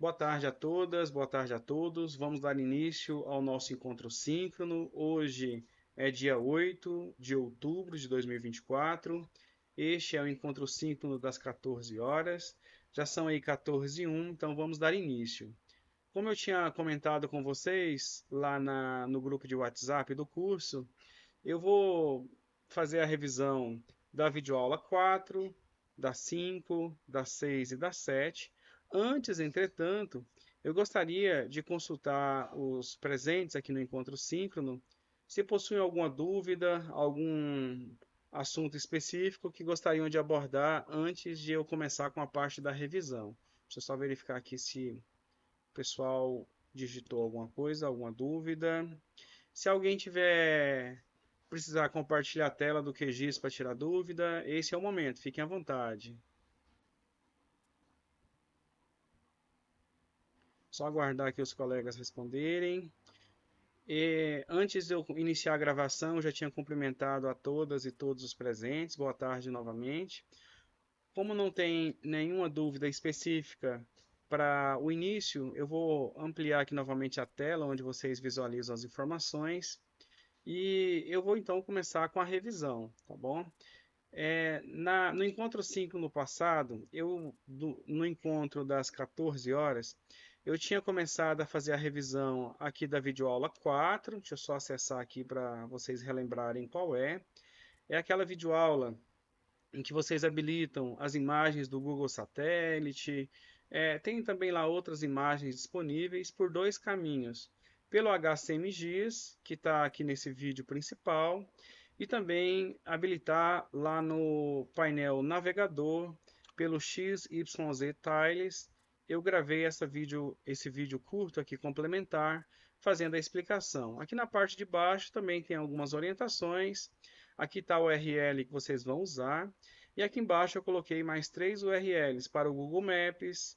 Boa tarde a todas, boa tarde a todos. Vamos dar início ao nosso encontro síncrono. Hoje é dia 8 de outubro de 2024. Este é o encontro síncrono das 14 horas. Já são aí 14h01, então vamos dar início. Como eu tinha comentado com vocês lá no grupo de WhatsApp do curso, eu vou fazer a revisão da videoaula 4, da 5, da 6 e da 7. Antes, entretanto, eu gostaria de consultar os presentes aqui no encontro síncrono se possuem alguma dúvida, algum assunto específico que gostariam de abordar antes de eu começar com a parte da revisão. Deixa eu só verificar aqui se o pessoal digitou alguma coisa, alguma dúvida. Se alguém tiver precisar compartilhar a tela do QGIS para tirar dúvida, esse é o momento, fiquem à vontade. Só aguardar que os colegas responderem. E antes de eu iniciar a gravação, eu já tinha cumprimentado a todas e todos os presentes. Boa tarde novamente. Como não tem nenhuma dúvida específica para o início, eu vou ampliar aqui novamente a tela onde vocês visualizam as informações. E eu vou então começar com a revisão, tá bom? No encontro 5 no passado, no encontro das 14 horas, eu tinha começado a fazer a revisão aqui da videoaula 4. Deixa eu só acessar aqui para vocês relembrarem qual é. É aquela videoaula em que vocês habilitam as imagens do Google Satélite. Tem também lá outras imagens disponíveis por dois caminhos. Pelo HCMGIS, que está aqui nesse vídeo principal, e também habilitar lá no painel navegador pelo XYZ Tiles. Eu gravei esse vídeo curto aqui complementar, fazendo a explicação. Aqui na parte de baixo também tem algumas orientações. Aqui está o URL que vocês vão usar. E aqui embaixo eu coloquei mais 3 URLs para o Google Maps.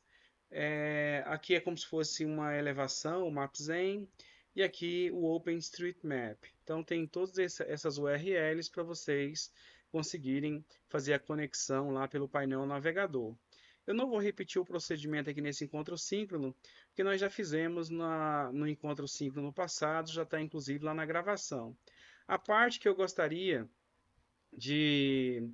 Aqui é como se fosse uma elevação, o Maps-Zen. E aqui o OpenStreetMap. Então tem todas essas URLs para vocês conseguirem fazer a conexão lá pelo painel navegador. Eu não vou repetir o procedimento aqui nesse encontro síncrono, porque nós já fizemos no encontro síncrono passado, já está inclusive lá na gravação. A parte que eu gostaria de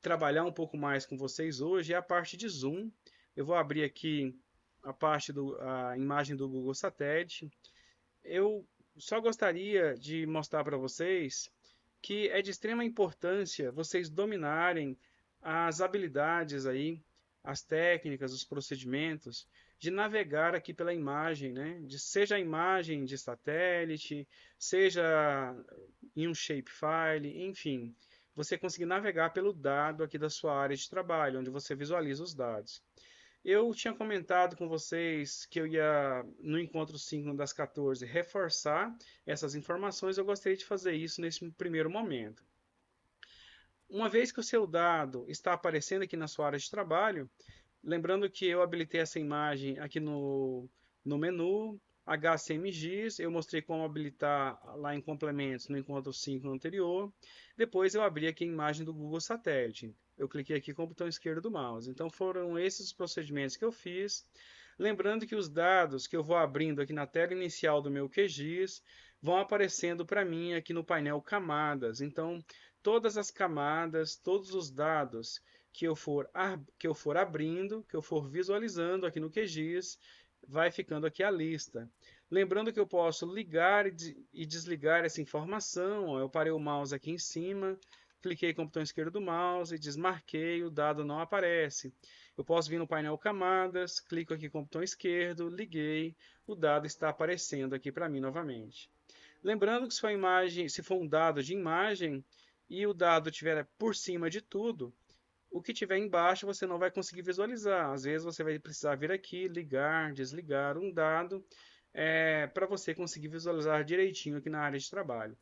trabalhar um pouco mais com vocês hoje é a parte de zoom. Eu vou abrir aqui a imagem do Google Satélite. Eu só gostaria de mostrar para vocês que é de extrema importância vocês dominarem as habilidades aí, as técnicas, os procedimentos de navegar aqui pela imagem, né? Seja a imagem de satélite, seja em um shapefile, enfim, você conseguir navegar pelo dado aqui da sua área de trabalho, onde você visualiza os dados. Eu tinha comentado com vocês que eu ia, no encontro síncrono das 14, reforçar essas informações. Eu gostaria de fazer isso nesse primeiro momento. Uma vez que o seu dado está aparecendo aqui na sua área de trabalho, lembrando que eu habilitei essa imagem aqui no menu HCMGIS, eu mostrei como habilitar lá em complementos no encontro síncrono anterior. Depois eu abri aqui a imagem do Google Satélite. Eu cliquei aqui com o botão esquerdo do mouse. Então foram esses os procedimentos que eu fiz. Lembrando que os dados que eu vou abrindo aqui na tela inicial do meu QGIS vão aparecendo para mim aqui no painel camadas. Então todas as camadas, todos os dados que eu for abrindo, que eu for visualizando aqui no QGIS, vai ficando aqui a lista. Lembrando que eu posso ligar e desligar essa informação. Ó, eu parei o mouse aqui em cima, cliquei com o botão esquerdo do mouse e desmarquei, o dado não aparece. Eu posso vir no painel camadas, clico aqui com o botão esquerdo, liguei, o dado está aparecendo aqui para mim novamente. Lembrando que se for um dado de imagem e o dado estiver por cima de tudo, o que tiver embaixo você não vai conseguir visualizar. Às vezes você vai precisar vir aqui, ligar, desligar um dado para você conseguir visualizar direitinho aqui na área de trabalho.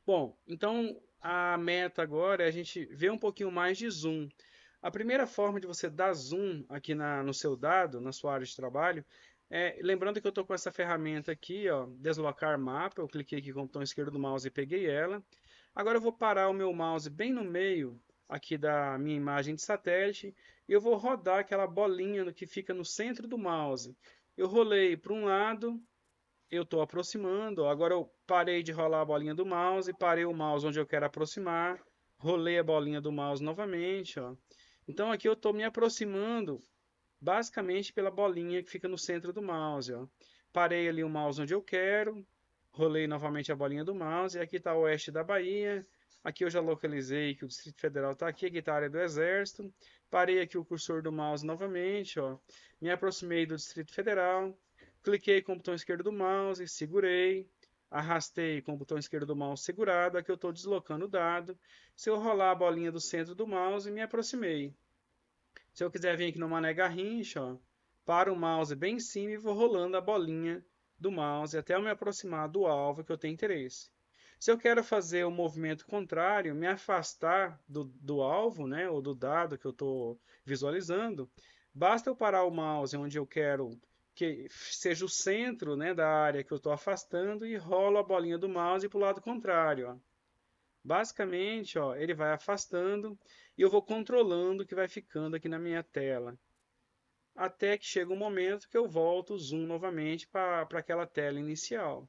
Bom, então a meta agora é a gente ver um pouquinho mais de zoom. A primeira forma de você dar zoom aqui no seu dado, na sua área de trabalho, lembrando que eu estou com essa ferramenta aqui, ó, deslocar mapa, eu cliquei aqui com o botão esquerdo do mouse e peguei ela. Agora eu vou parar o meu mouse bem no meio aqui da minha imagem de satélite e eu vou rodar aquela bolinha que fica no centro do mouse. Eu rolei para um lado, eu estou aproximando, ó. Agora eu parei de rolar a bolinha do mouse, parei o mouse onde eu quero aproximar, rolei a bolinha do mouse novamente, ó. Então aqui eu estou me aproximando basicamente pela bolinha que fica no centro do mouse, ó. Parei ali o mouse onde eu quero, rolei novamente a bolinha do mouse, e aqui está o oeste da Bahia. Aqui eu já localizei que o Distrito Federal está aqui, aqui está a área do Exército. Parei aqui o cursor do mouse novamente, ó. Me aproximei do Distrito Federal, cliquei com o botão esquerdo do mouse, segurei, arrastei com o botão esquerdo do mouse segurado, aqui eu estou deslocando o dado. Se eu rolar a bolinha do centro do mouse, me aproximei. Se eu quiser vir aqui no Mané Garrincha, ó, para o mouse bem em cima e vou rolando a bolinha do mouse até eu me aproximar do alvo que eu tenho interesse. Se eu quero fazer o movimento contrário, me afastar do alvo, né, ou do dado que eu estou visualizando, basta eu parar o mouse onde eu quero que seja o centro, né, da área que eu estou afastando e rolo a bolinha do mouse para o lado contrário. Ó. Basicamente, ó, ele vai afastando e eu vou controlando o que vai ficando aqui na minha tela. Até que chega um momento que eu volto o zoom novamente para aquela tela inicial.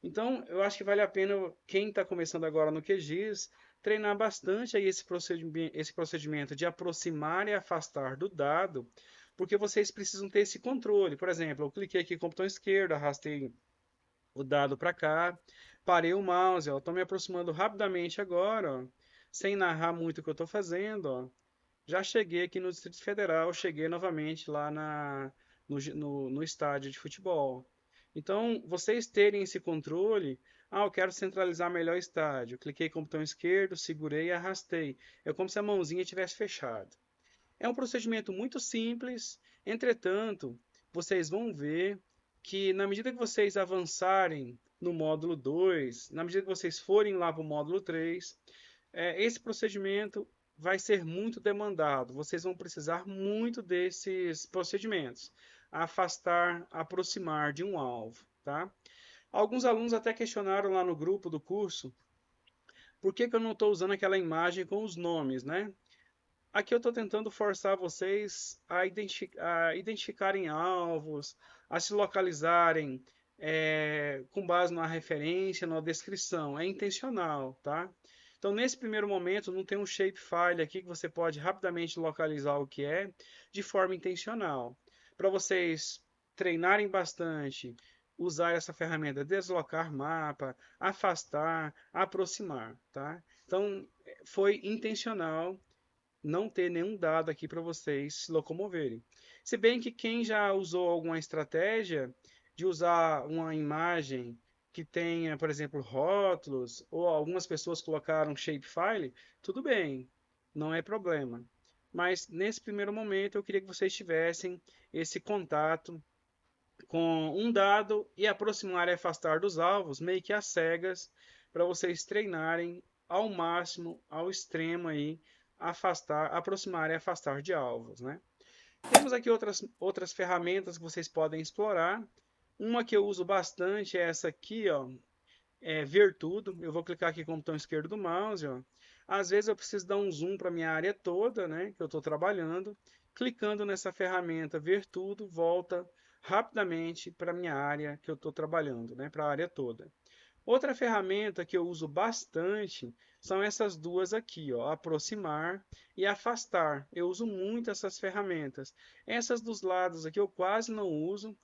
Então, eu acho que vale a pena quem está começando agora no QGIS treinar bastante aí esse procedimento de aproximar e afastar do dado, porque vocês precisam ter esse controle. Por exemplo, eu cliquei aqui com o botão esquerdo, arrastei o dado para cá, parei o mouse, estou me aproximando rapidamente agora, ó, sem narrar muito o que eu estou fazendo, ó. Já cheguei aqui no Distrito Federal, cheguei novamente lá no estádio de futebol. Então, vocês terem esse controle, eu quero centralizar melhor o estádio. Cliquei com o botão esquerdo, segurei e arrastei. É como se a mãozinha tivesse fechado. É um procedimento muito simples, entretanto, vocês vão ver que na medida que vocês avançarem no módulo 2, na medida que vocês forem lá para o módulo 3, esse procedimento vai ser muito demandado. Vocês vão precisar muito desses procedimentos. Afastar, aproximar de um alvo, tá? Alguns alunos até questionaram lá no grupo do curso por que eu não estou usando aquela imagem com os nomes, né? Aqui eu estou tentando forçar vocês a identificarem alvos, a se localizarem com base na referência, na descrição. É intencional, tá? Então, nesse primeiro momento, não tem um shapefile aqui que você pode rapidamente localizar o que é de forma intencional. Para vocês treinarem bastante, usar essa ferramenta, deslocar mapa, afastar, aproximar, tá? Então, foi intencional não ter nenhum dado aqui para vocês se locomoverem. Se bem que quem já usou alguma estratégia de usar uma imagem que tenha, por exemplo, rótulos, ou algumas pessoas colocaram shapefile, tudo bem, não é problema. Mas nesse primeiro momento eu queria que vocês tivessem esse contato com um dado e aproximar e afastar dos alvos, meio que às cegas, para vocês treinarem ao máximo, ao extremo aí, afastar, aproximar e afastar de alvos, né? Temos aqui outras ferramentas que vocês podem explorar. Uma que eu uso bastante é essa aqui, ó, Ver Tudo. Eu vou clicar aqui com o botão esquerdo do mouse, ó. Às vezes eu preciso dar um zoom para a minha área toda, né, que eu estou trabalhando. Clicando nessa ferramenta Ver Tudo, volta rapidamente para a minha área que eu estou trabalhando, né, para a área toda. Outra ferramenta que eu uso bastante são essas duas aqui, ó, aproximar e afastar. Eu uso muito essas ferramentas. Essas dos lados aqui eu quase não uso.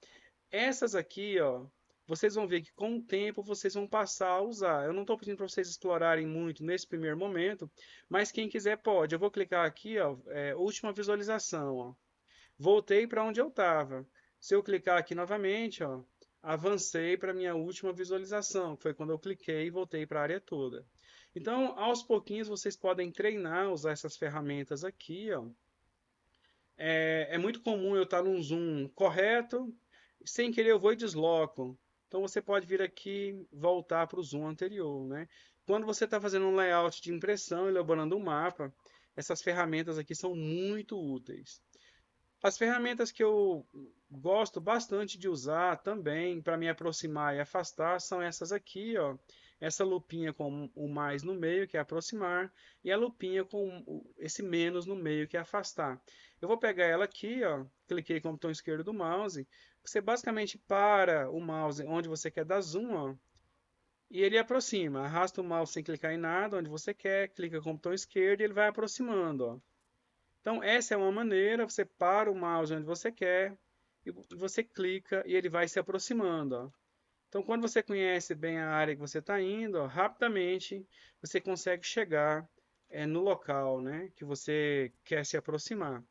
Essas aqui, ó, vocês vão ver que com o tempo vocês vão passar a usar. Eu não estou pedindo para vocês explorarem muito nesse primeiro momento, mas quem quiser pode. Eu vou clicar aqui, ó, última visualização, ó. Voltei para onde eu estava. Se eu clicar aqui novamente, ó, avancei para minha última visualização, que foi quando eu cliquei e voltei para a área toda. Então, aos pouquinhos vocês podem treinar, usar essas ferramentas aqui, ó. É muito comum eu estar num zoom correto, sem querer eu vou e desloco. Então você pode vir aqui voltar para o zoom anterior, né? Quando você está fazendo um layout de impressão, elaborando um mapa, essas ferramentas aqui são muito úteis. As ferramentas que eu gosto bastante de usar também para me aproximar e afastar são essas aqui, ó, essa lupinha com o mais no meio, que é aproximar, e a lupinha com esse menos no meio, que é afastar. Eu vou pegar ela aqui, ó, cliquei com o botão esquerdo do mouse, você basicamente para o mouse onde você quer dar zoom, ó, e ele aproxima. Arrasta o mouse sem clicar em nada, onde você quer, clica com o botão esquerdo e ele vai aproximando, ó. Então, essa é uma maneira, você para o mouse onde você quer, e você clica e ele vai se aproximando, ó. Então, quando você conhece bem a área que você está indo, ó, rapidamente você consegue chegar no local, né, que você quer se aproximar.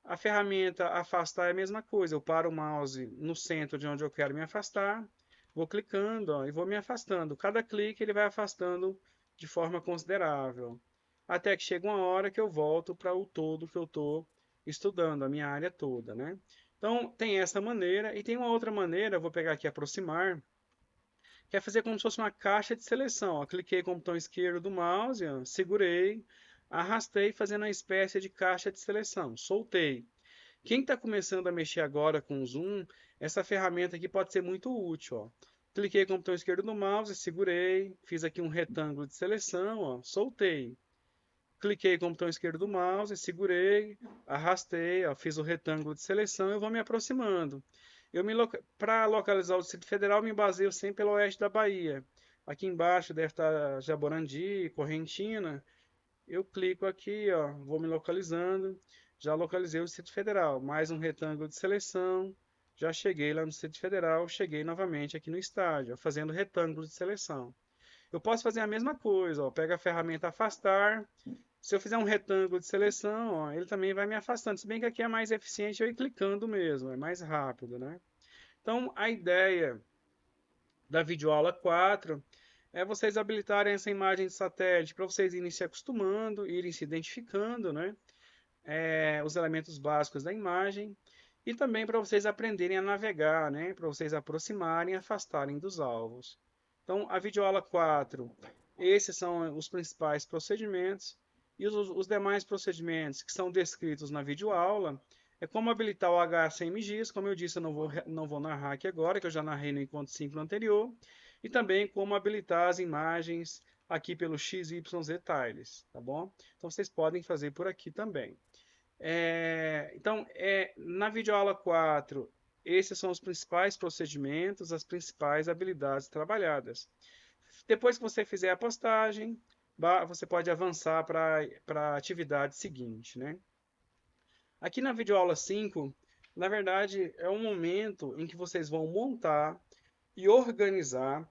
A ferramenta afastar é a mesma coisa. Eu paro o mouse no centro de onde eu quero me afastar, vou clicando, ó, e vou me afastando. Cada clique ele vai afastando de forma considerável. Até que chega uma hora que eu volto para o todo que eu estou estudando, a minha área toda, né? Então, tem essa maneira. E tem uma outra maneira, eu vou pegar aqui aproximar, que é fazer como se fosse uma caixa de seleção. Ó. Cliquei com o botão esquerdo do mouse, ó, segurei, arrastei, fazendo uma espécie de caixa de seleção. Soltei. Quem está começando a mexer agora com o zoom, essa ferramenta aqui pode ser muito útil. Ó. Cliquei com o botão esquerdo do mouse, segurei, fiz aqui um retângulo de seleção, ó, soltei. Cliquei com o botão esquerdo do mouse, segurei, arrastei, ó, fiz o retângulo de seleção e vou me aproximando. Para localizar o Distrito Federal, me baseio sempre pelo oeste da Bahia. Aqui embaixo deve estar Jaborandi, Correntina. Eu clico aqui, ó, vou me localizando. Já localizei o Distrito Federal. Mais um retângulo de seleção. Já cheguei lá no Distrito Federal. Cheguei novamente aqui no estádio, ó, fazendo retângulo de seleção. Eu posso fazer a mesma coisa, ó, pega a ferramenta afastar. Se eu fizer um retângulo de seleção, ó, ele também vai me afastando. Se bem que aqui é mais eficiente eu ir clicando mesmo, é mais rápido, né? Então, a ideia da videoaula 4 é vocês habilitarem essa imagem de satélite para vocês irem se acostumando, irem se identificando, né? Os elementos básicos da imagem e também para vocês aprenderem a navegar, né? Para vocês aproximarem e afastarem dos alvos. Então, a videoaula 4, esses são os principais procedimentos e os demais procedimentos que são descritos na videoaula é como habilitar o HCMGIS, como eu disse, eu não vou narrar aqui agora, que eu já narrei no encontro simples anterior, e também como habilitar as imagens aqui pelo XYZ Tiles, tá bom? Então vocês podem fazer por aqui também. Então, na videoaula 4, esses são os principais procedimentos, as principais habilidades trabalhadas. Depois que você fizer a postagem, você pode avançar para a atividade seguinte, né? Aqui na videoaula 5, na verdade, é um momento em que vocês vão montar e organizar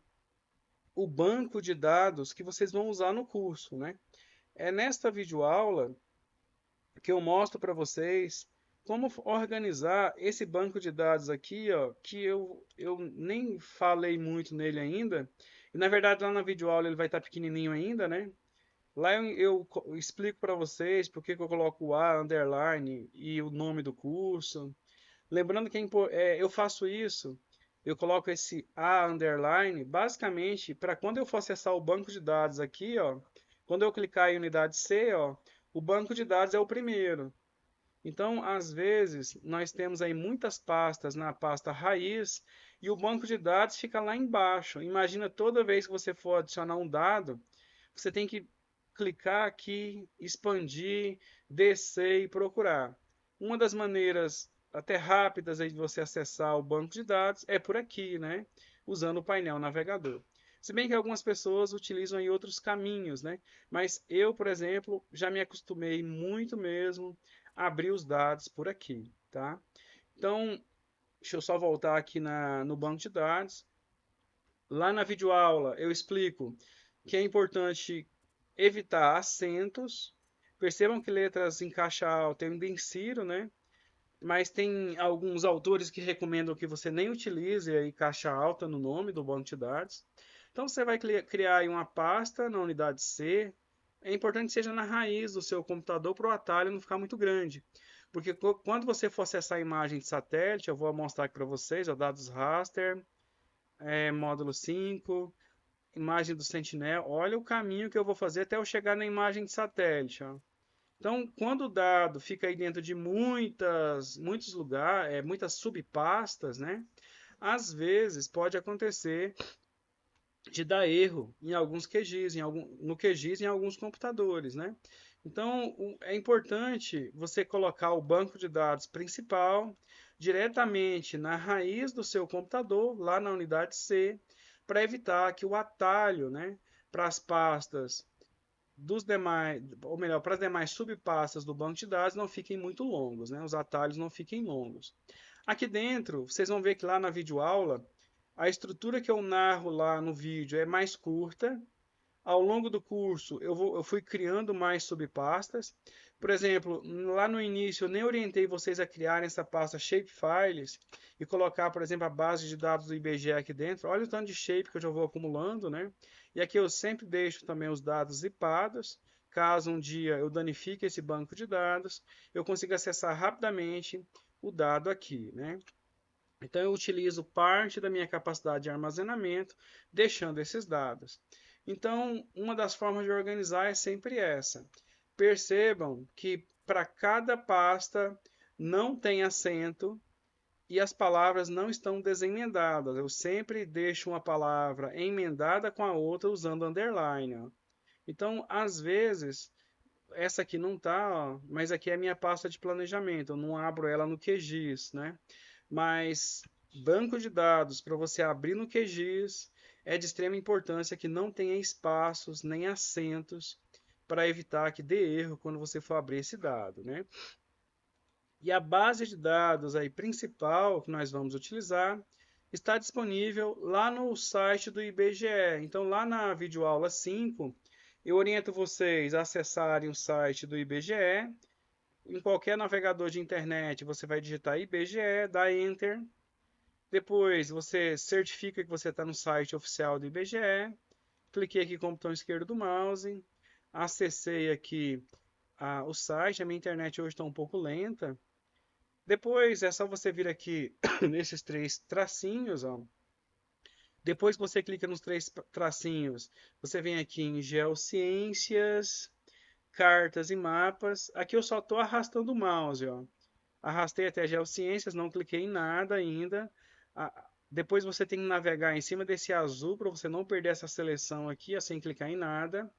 o banco de dados que vocês vão usar no curso, né? É nesta videoaula que eu mostro para vocês como organizar esse banco de dados aqui, ó, que eu nem falei muito nele ainda. E na verdade lá na videoaula ele vai estar pequenininho ainda, né? Lá eu explico para vocês por que eu coloco o A, underline e o nome do curso. Lembrando que eu faço isso, eu coloco esse A, underline, basicamente para quando eu for acessar o banco de dados aqui, ó, quando eu clicar em unidade C, ó, o banco de dados é o primeiro. Então, às vezes, nós temos aí muitas pastas na pasta raiz e o banco de dados fica lá embaixo. Imagina toda vez que você for adicionar um dado, você tem que clicar aqui, expandir, descer e procurar. Uma das maneiras até rápidas aí de você acessar o banco de dados é por aqui, né? Usando o painel navegador. Se bem que algumas pessoas utilizam aí outros caminhos, né? Mas eu, por exemplo, já me acostumei muito mesmo a abrir os dados por aqui, tá? Então, deixa eu só voltar aqui no banco de dados. Lá na videoaula eu explico que é importante evitar acentos. Percebam que letras em caixa alta eu indensiro, né? Mas tem alguns autores que recomendam que você nem utilize aí caixa alta no nome do banco de dados. Então você vai criar aí uma pasta na unidade C. É importante que seja na raiz do seu computador para o atalho não ficar muito grande. Porque quando você for acessar a imagem de satélite, eu vou mostrar aqui para vocês, ó, dados raster, módulo 5, imagem do Sentinel. Olha o caminho que eu vou fazer até eu chegar na imagem de satélite. Ó. Então, quando o dado fica aí dentro de muitos lugares, muitas subpastas, né? Às vezes pode acontecer de dar erro em alguns QGIS, no QGIS em alguns computadores, né? Então, é importante você colocar o banco de dados principal diretamente na raiz do seu computador, lá na unidade C, para evitar que o atalho, né, para as pastas dos demais, ou melhor, para as demais subpastas do banco de dados não fiquem muito longos, né? Os atalhos não fiquem longos. Aqui dentro, vocês vão ver que lá na videoaula, a estrutura que eu narro lá no vídeo é mais curta. Ao longo do curso, eu fui criando mais subpastas. Por exemplo, lá no início, eu nem orientei vocês a criarem essa pasta Shapefiles e colocar, por exemplo, a base de dados do IBGE aqui dentro. Olha o tanto de shape que eu já vou acumulando, né? E aqui eu sempre deixo também os dados zipados. Caso um dia eu danifique esse banco de dados, eu consigo acessar rapidamente o dado aqui, né? Então eu utilizo parte da minha capacidade de armazenamento, deixando esses dados. Então, uma das formas de organizar é sempre essa. Percebam que para cada pasta não tem acento e as palavras não estão desemendadas. Eu sempre deixo uma palavra emendada com a outra usando underline. Então, às vezes, essa aqui não está, mas aqui é a minha pasta de planejamento. Eu não abro ela no QGIS, né? Mas banco de dados para você abrir no QGIS é de extrema importância que não tenha espaços nem acentos para evitar que dê erro quando você for abrir esse dado, né? E a base de dados aí principal que nós vamos utilizar está disponível lá no site do IBGE. Então lá na videoaula 5, eu oriento vocês a acessarem o site do IBGE. Em qualquer navegador de internet, você vai digitar IBGE, dá Enter. Depois você certifica que você está no site oficial do IBGE. Cliquei aqui com o botão esquerdo do mouse. Acessei aqui o site. A minha internet hoje está um pouco lenta. Depois é só você vir aqui nesses três tracinhos, ó. Depois que você clica nos três tracinhos, você vem aqui em Geociências, Cartas e Mapas. Aqui eu só estou arrastando o mouse, ó. Arrastei até Geociências, não cliquei em nada ainda. Depois você tem que navegar em cima desse azul para você não perder essa seleção aqui, ó, sem clicar em nada.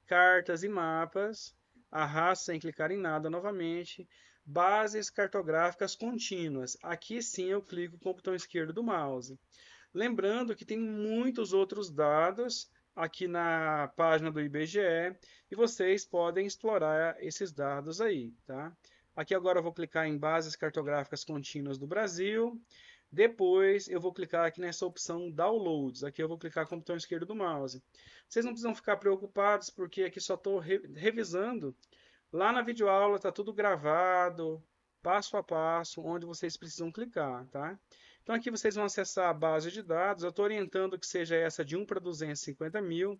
Cartas e mapas, arrasto sem clicar em nada novamente. Bases cartográficas contínuas. Aqui sim eu clico com o botão esquerdo do mouse. Lembrando que tem muitos outros dados aqui na página do IBGE e vocês podem explorar esses dados aí, tá? Aqui agora eu vou clicar em bases cartográficas contínuas do Brasil. Depois eu vou clicar aqui nessa opção Downloads. Aqui eu vou clicar com o botão esquerdo do mouse. Vocês não precisam ficar preocupados porque aqui só estou revisando. Lá na videoaula está tudo gravado, passo a passo, onde vocês precisam clicar, tá? Então aqui vocês vão acessar a base de dados. Eu estou orientando que seja essa de 1 para 250 mil,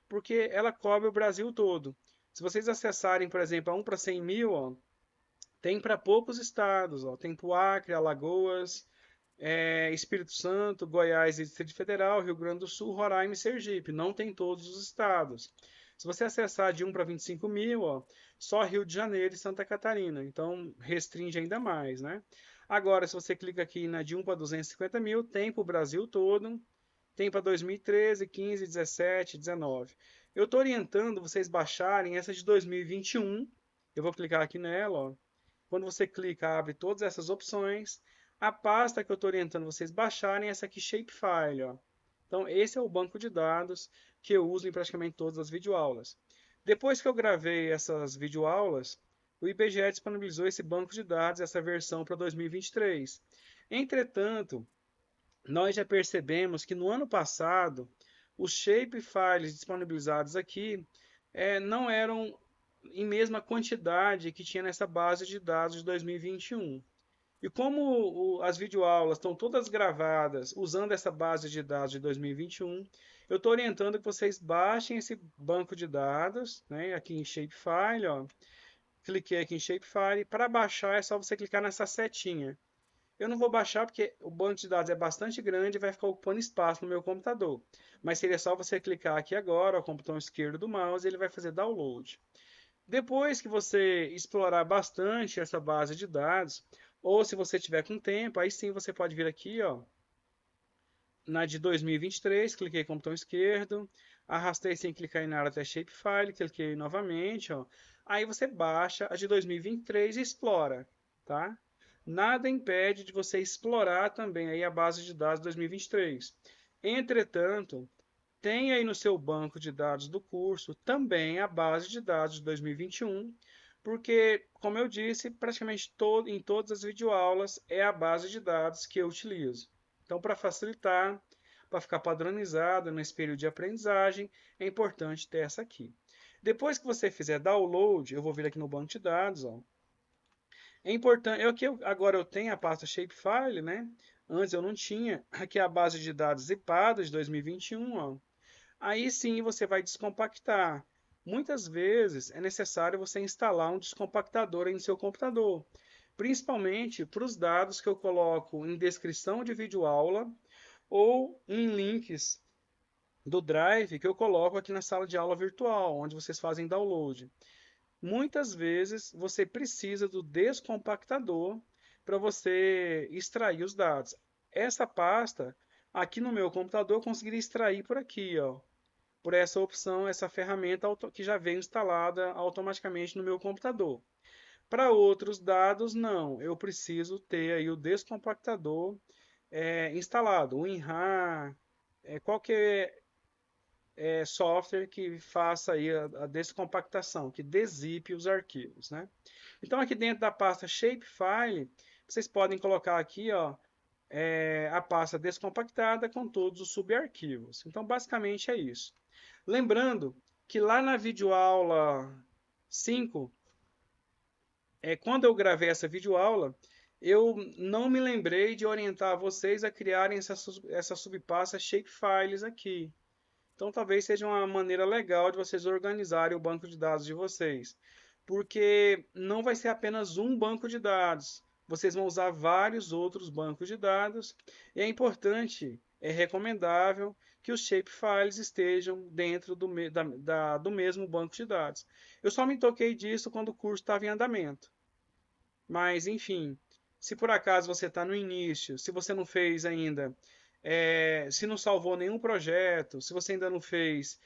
porque ela cobre o Brasil todo. Se vocês acessarem, por exemplo, a 1 para 100 mil, ó, tem para poucos estados. Ó, tem para o Acre, Alagoas, Espírito Santo, Goiás e Distrito Federal, Rio Grande do Sul, Roraima e Sergipe. Não tem todos os estados. Se você acessar de 1 para 25 mil, ó, só Rio de Janeiro e Santa Catarina. Então, restringe ainda mais, né? Agora, se você clica aqui na de 1 para 250 mil, tem para o Brasil todo. Tem para 2013, 15, 17, 19. Eu estou orientando vocês baixarem essa de 2021. Eu vou clicar aqui nela, ó. Quando você clica, abre todas essas opções. A pasta que eu estou orientando vocês baixarem é essa aqui, Shapefile, ó. Então, esse é o banco de dados que eu uso em praticamente todas as videoaulas. Depois que eu gravei essas videoaulas, o IBGE disponibilizou esse banco de dados, essa versão para 2023. Entretanto, nós já percebemos que no ano passado, os shapefiles disponibilizados aqui não eram em mesma quantidade que tinha nessa base de dados de 2021. E como as videoaulas estão todas gravadas usando essa base de dados de 2021, eu estou orientando que vocês baixem esse banco de dados, né, aqui em Shapefile, ó. Cliquei aqui em Shapefile. Para baixar é só você clicar nessa setinha. Eu não vou baixar porque o banco de dados é bastante grande e vai ficar ocupando espaço no meu computador. Mas seria só você clicar aqui agora, com o botão esquerdo do mouse, e ele vai fazer download. Depois que você explorar bastante essa base de dados, ou se você tiver com tempo, aí sim você pode vir aqui, ó, na de 2023, cliquei com o botão esquerdo, arrastei sem clicar em nada até Shapefile, cliquei novamente, ó. Aí você baixa a de 2023 e explora, tá? Nada impede de você explorar também aí a base de dados 2023. Entretanto, tem aí no seu banco de dados do curso também a base de dados de 2021, porque, como eu disse, praticamente em todas as videoaulas é a base de dados que eu utilizo. Então, para facilitar, para ficar padronizado nesse período de aprendizagem, é importante ter essa aqui. Depois que você fizer download, eu vou vir aqui no banco de dados, ó. É importante, agora eu tenho a pasta Shapefile, né? Antes eu não tinha. Aqui é a base de dados zipada de 2021, ó. Aí sim você vai descompactar. Muitas vezes é necessário você instalar um descompactador aí no seu computador, principalmente para os dados que eu coloco em descrição de videoaula ou em links do Drive que eu coloco aqui na sala de aula virtual, onde vocês fazem download. Muitas vezes você precisa do descompactador para você extrair os dados. Essa pasta, aqui no meu computador, eu conseguiria extrair por aqui, ó, por essa opção, essa ferramenta que já vem instalada automaticamente no meu computador. Para outros dados, não. Eu preciso ter aí o descompactador instalado, o WinRAR, qualquer software que faça aí a descompactação, que dezipe os arquivos, né? Então aqui dentro da pasta Shapefile, vocês podem colocar aqui, ó, a pasta descompactada com todos os subarquivos. Então basicamente é isso. Lembrando que lá na videoaula 5, quando eu gravei essa videoaula, eu não me lembrei de orientar vocês a criarem essa subpasta Shapefiles aqui. Então talvez seja uma maneira legal de vocês organizarem o banco de dados de vocês. Porque não vai ser apenas um banco de dados. Vocês vão usar vários outros bancos de dados. E é importante, é recomendável que os shapefiles estejam dentro do mesmo banco de dados. Eu só me toquei disso quando o curso estava em andamento. Mas, enfim, se por acaso você está no início, se você não fez ainda, se não salvou nenhum projeto, se você ainda não fez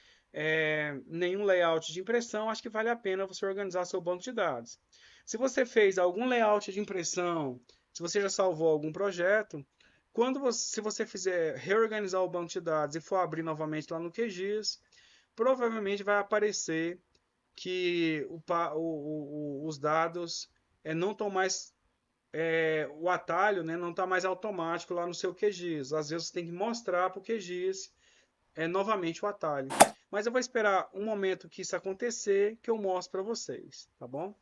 nenhum layout de impressão, acho que vale a pena você organizar seu banco de dados. Se você fez algum layout de impressão, se você já salvou algum projeto, se você fizer reorganizar o banco de dados e for abrir novamente lá no QGIS, provavelmente vai aparecer que os dados não estão mais o atalho, né, não está mais automático lá no seu QGIS. Às vezes você tem que mostrar para o QGIS novamente o atalho. Mas eu vou esperar um momento que isso acontecer, que eu mostro para vocês, tá bom?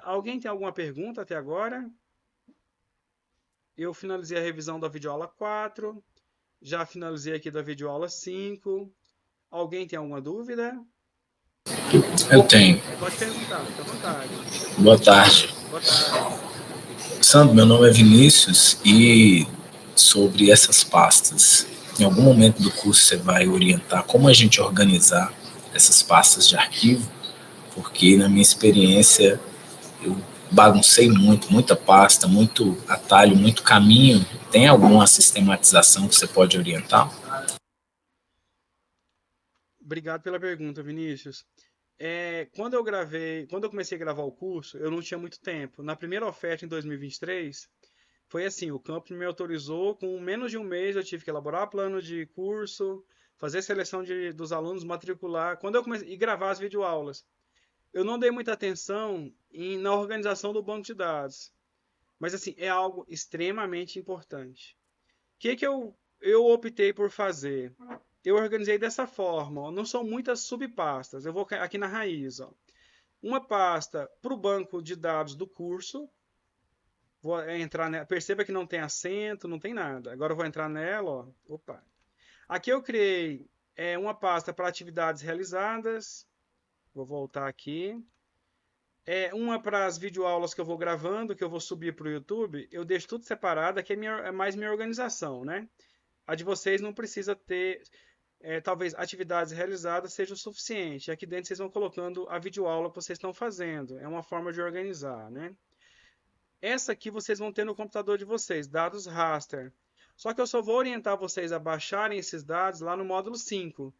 Alguém tem alguma pergunta até agora? Eu finalizei a revisão da videoaula 4, já finalizei aqui da videoaula 5. Alguém tem alguma dúvida? Eu tenho. Pode perguntar, fica à vontade. Boa tarde. Boa tarde. Sandro, meu nome é Vinícius e sobre essas pastas, em algum momento do curso você vai orientar como a gente organizar essas pastas de arquivo, porque na minha experiência eu baguncei muito, muita pasta, muito atalho, muito caminho. Tem alguma sistematização que você pode orientar? Obrigado pela pergunta, Vinícius. Quando eu comecei a gravar o curso, eu não tinha muito tempo. Na primeira oferta em 2023, foi assim, o campus me autorizou, com menos de um mês eu tive que elaborar plano de curso, fazer seleção dos alunos, matricular, quando eu comecei e gravar as videoaulas. Eu não dei muita atenção na organização do banco de dados, mas assim, é algo extremamente importante. O que eu optei por fazer? Eu organizei dessa forma, ó, não são muitas subpastas. Eu vou aqui na raiz, ó. Uma pasta para o banco de dados do curso. Vou entrar nela. Perceba que não tem acento, não tem nada. Agora eu vou entrar nela, ó. Opa. Aqui eu criei uma pasta para atividades realizadas. Vou voltar aqui. Uma para as videoaulas que eu vou gravando, que eu vou subir para o YouTube. Eu deixo tudo separado. Aqui é mais minha organização, né? A de vocês não precisa ter, talvez atividades realizadas seja o suficiente. Aqui dentro vocês vão colocando a videoaula que vocês estão fazendo. É uma forma de organizar, né? Essa aqui vocês vão ter no computador de vocês, dados raster. Só que eu só vou orientar vocês a baixarem esses dados lá no módulo 5.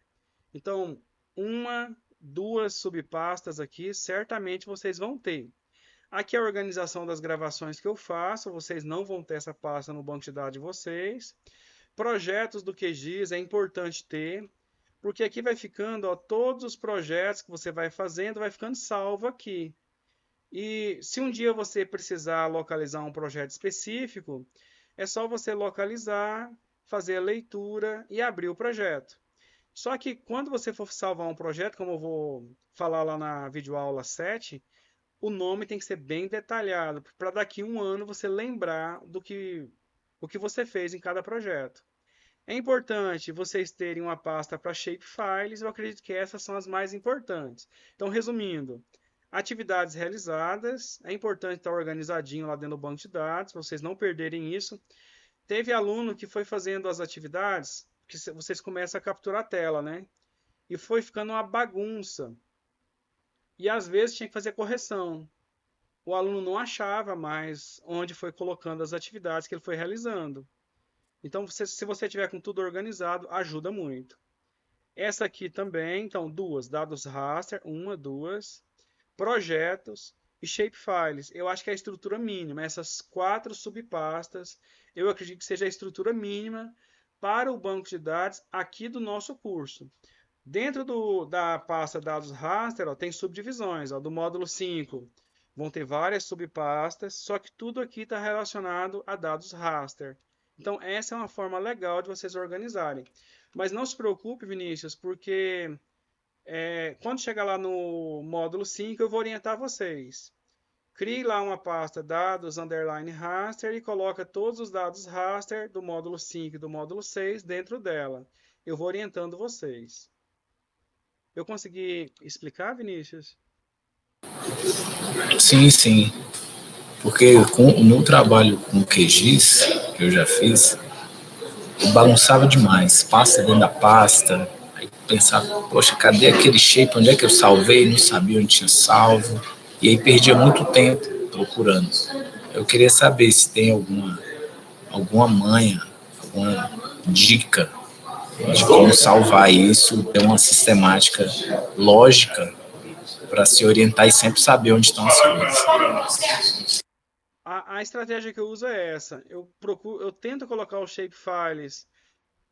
Então, uma, duas subpastas aqui, certamente vocês vão ter. Aqui é a organização das gravações que eu faço, vocês não vão ter essa pasta no banco de dados de vocês. Projetos do QGIS é importante ter, porque aqui vai ficando, ó, todos os projetos que você vai fazendo, vai ficando salvo aqui. E se um dia você precisar localizar um projeto específico, é só você localizar, fazer a leitura e abrir o projeto. Só que quando você for salvar um projeto, como eu vou falar lá na videoaula 7, o nome tem que ser bem detalhado, para daqui a um ano você lembrar o que você fez em cada projeto. É importante vocês terem uma pasta para shapefiles, eu acredito que essas são as mais importantes. Então, resumindo, atividades realizadas, é importante estar organizadinho lá dentro do banco de dados, para vocês não perderem isso. Teve aluno que foi fazendo as atividades, que vocês começam a capturar a tela, né? E foi ficando uma bagunça. E às vezes tinha que fazer correção. O aluno não achava mais onde foi colocando as atividades que ele foi realizando. Então, se você tiver com tudo organizado, ajuda muito. Essa aqui também, então, duas, dados raster, uma, duas, projetos e shapefiles. Eu acho que é a estrutura mínima. Essas quatro subpastas, eu acredito que seja a estrutura mínima para o banco de dados aqui do nosso curso. Dentro da pasta dados raster, ó, tem subdivisões. Ó, do módulo 5 vão ter várias subpastas, só que tudo aqui está relacionado a dados raster. Então, essa é uma forma legal de vocês organizarem. Mas não se preocupe, Vinícius, porque quando chegar lá no módulo 5, eu vou orientar vocês. Crie lá uma pasta dados underline raster e coloca todos os dados raster do módulo 5 e do módulo 6 dentro dela. Eu vou orientando vocês. Eu consegui explicar, Vinícius? Sim, sim. Porque no trabalho com QGIS, que eu já fiz, eu bagunçava demais. Pasta dentro da pasta. Aí pensava, poxa, cadê aquele shape? Onde é que eu salvei? Não sabia onde tinha salvo. E aí perdia muito tempo procurando. Eu queria saber se tem alguma manha, alguma dica de como salvar isso, ter uma sistemática lógica para se orientar e sempre saber onde estão as coisas. A estratégia que eu uso é essa. Eu tento colocar os shapefiles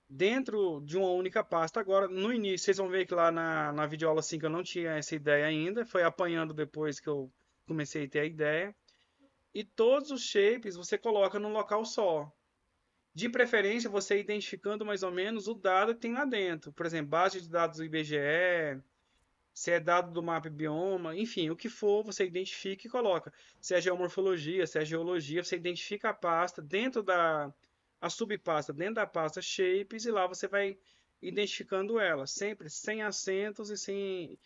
dentro de uma única pasta. Agora, no início, vocês vão ver que lá na videoaula 5 eu não tinha essa ideia ainda. Foi apanhando depois que eu comecei a ter a ideia. E todos os shapes você coloca num local só. De preferência, você identificando mais ou menos o dado que tem lá dentro. Por exemplo, base de dados do IBGE, se é dado do mapa bioma, enfim, o que for, você identifica e coloca. Se é geomorfologia, se é geologia, você identifica a pasta dentro a subpasta dentro da pasta shapes e lá você vai identificando ela, sempre sem acentos e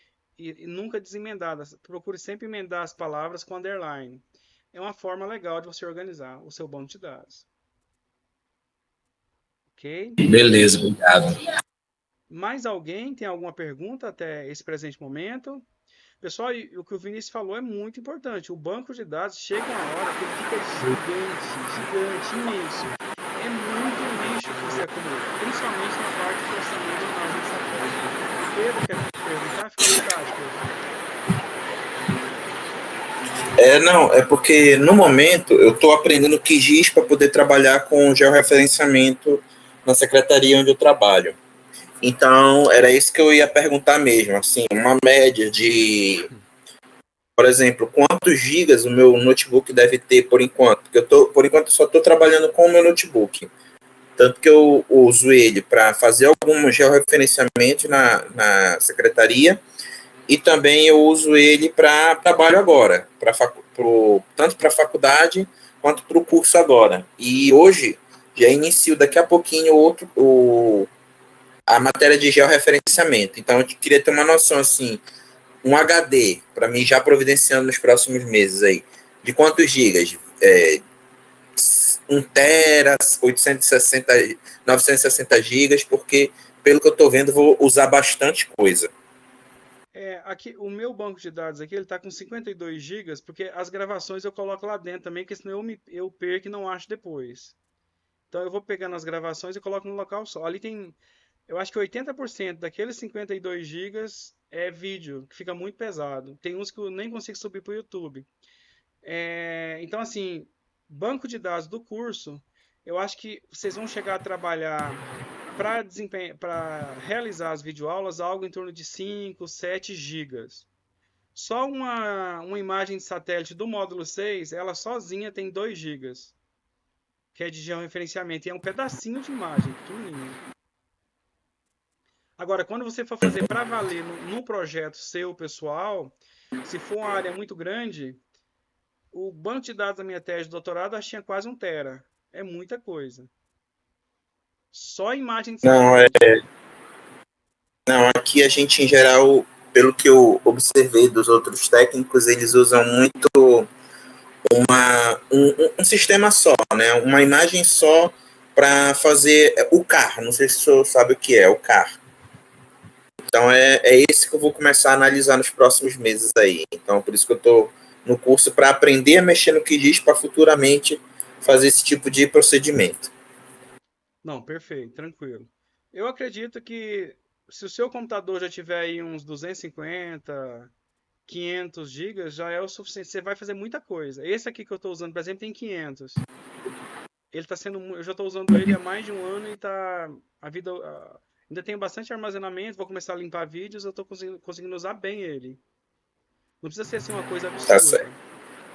nunca desemendadas. Procure sempre emendar as palavras com underline. É uma forma legal de você organizar o seu banco de dados. Ok? Beleza, obrigado. Mais alguém tem alguma pergunta até esse presente momento? Pessoal, o que o Vinícius falou é muito importante. O banco de dados chega uma hora que ele fica gigante, gigante, imenso. É muito lixo que você acumula, principalmente na parte de processamento de imagem de satélite. Pedro, quer perguntar? Fica à vontade, Pedro. Não, é porque no momento eu estou aprendendo QGIS para poder trabalhar com georreferenciamento na secretaria onde eu trabalho. Então, era isso que eu ia perguntar mesmo, assim, uma média de, por exemplo, quantos gigas o meu notebook deve ter por enquanto? Porque por enquanto, eu só estou trabalhando com o meu notebook. Tanto que eu uso ele para fazer algum georreferenciamento na secretaria e também eu uso ele para trabalho agora, tanto para a faculdade quanto para o curso agora. E hoje já inicio daqui a pouquinho a matéria de georreferenciamento. Então eu queria ter uma noção assim, um HD, para mim já providenciando nos próximos meses aí, de quantos gigas? 1 tera, 860, 960 gigas, porque pelo que eu estou vendo vou usar bastante coisa. Aqui, o meu banco de dados aqui, ele está com 52 GB, porque as gravações eu coloco lá dentro também, porque senão eu perco e não acho depois. Então eu vou pegando as gravações e coloco no local só. Ali tem, eu acho que 80% daqueles 52 gigas é vídeo, que fica muito pesado. Tem uns que eu nem consigo subir para o YouTube. Então, assim, banco de dados do curso, eu acho que vocês vão chegar a trabalhar para realizar as videoaulas algo em torno de 5, 7 gigas. Só uma imagem de satélite do módulo 6, ela sozinha tem 2 gigas, que é de georreferenciamento, e é um pedacinho de imagem, pequenininho. Agora, quando você for fazer para valer no projeto seu pessoal, se for uma área muito grande, o banco de dados da minha tese de doutorado acho que tinha quase 1 tera. É muita coisa. Só imagem de Não, satélite. não, aqui a gente, em geral, pelo que eu observei dos outros técnicos, eles usam muito um sistema só, né? Uma imagem só para fazer o CAR. Não sei se o senhor sabe o que é o CAR. Então é esse que eu vou começar a analisar nos próximos meses aí. Então por isso que eu estou no curso para aprender a mexer no QGIS para futuramente fazer esse tipo de procedimento. Não, perfeito, tranquilo. Eu acredito que se o seu computador já tiver aí uns 250, 500 gigas, já é o suficiente. Você vai fazer muita coisa. Esse aqui que eu estou usando, por exemplo, tem 500. Ele está sendo, eu já estou usando ele há mais de um ano e tá a vida, ainda tenho bastante armazenamento. Vou começar a limpar vídeos, eu estou conseguindo usar bem ele. Não precisa ser assim uma coisa Tá certo. absurda.